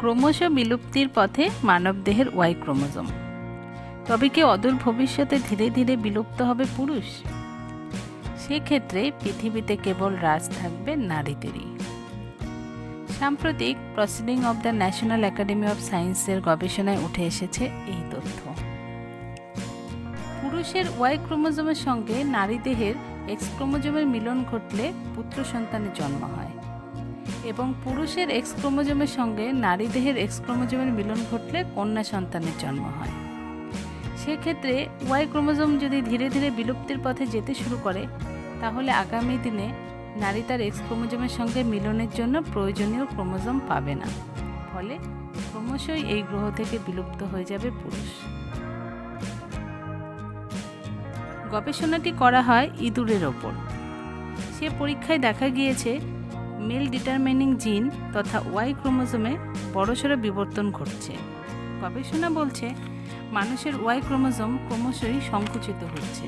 ক্রমশ বিলুপ্তির পথে মানবদেহের ওয়াই ক্রোমোজোম। তবে কি অদূর ভবিষ্যতে ধীরে ধীরে বিলুপ্ত হবে পুরুষ? সেক্ষেত্রে পৃথিবীতে কেবল রাজ থাকবে নারীদেরই। সাম্প্রতিক proceeding of the national academy of সায়েন্সের গবেষণায় উঠে এসেছে এই তথ্য। পুরুষের ওয়াই ক্রোমোজোমের সঙ্গে নারী দেহের এক্স ক্রোমোজোমের মিলন ঘটলে পুত্র সন্তানের জন্ম হয় এবং পুরুষের এক্স ক্রোমোজোমের সঙ্গে নারী দেহের এক্স ক্রোমোজোমের মিলন ঘটলে কন্যা সন্তানের জন্ম হয়। সেক্ষেত্রে ওয়াই ক্রোমোজোম যদি ধীরে ধীরে বিলুপ্তির পথে যেতে শুরু করে, তাহলে আগামী দিনে নারী তার এক্স ক্রোমোজোমের সঙ্গে মিলনের জন্য প্রয়োজনীয় ক্রোমোজোম পাবে না, ফলে ক্রমশই এই গ্রহ থেকে বিলুপ্ত হয়ে যাবে পুরুষ। গবেষণাটি করা হয় ইঁদুরের ওপর। সে পরীক্ষায় দেখা গিয়েছে মেল ডিটারমিনিং জিন তথা ওয়াই ক্রোমোজোমে বড়সড় বিবর্তন ঘটছে। গবেষণা বলছে মানুষের ওয়াই ক্রোমোজোম ক্রমশই সংকুচিত হচ্ছে।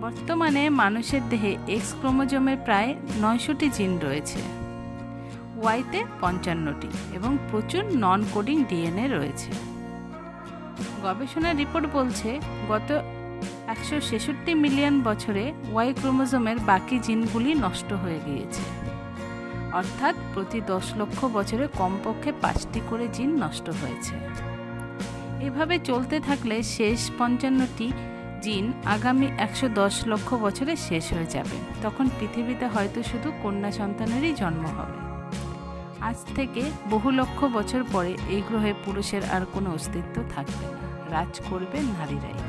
বর্তমানে মানুষের দেহে এক্স ক্রোমোজোমের প্রায় 900টি জিন রয়েছে, ওয়াইতে 55টি এবং প্রচুর নন কোডিং ডিএনএ রয়েছে। গবেষণার রিপোর্ট বলছে গত 166 মিলিয়ন বছরে ওয়াই ক্রোমোজোমের বাকি জিনগুলি নষ্ট হয়ে গিয়েছে, অর্থাৎ প্রতি 10 লক্ষ বছরে কমপক্ষে 5টি করে জিন নষ্ট হয়েছে। এভাবে চলতে থাকলে শেষ 55টি জিন আগামী 110 লক্ষ বছরে শেষ হয়ে যাবে। তখন পৃথিবীতে হয়তো শুধু কন্যা সন্তানেরই জন্ম হবে। আজ থেকে বহু লক্ষ বছর পরে এই গ্রহে পুরুষের আর কোনো অস্তিত্ব থাকবে না, রাজ করবে নারীরাই।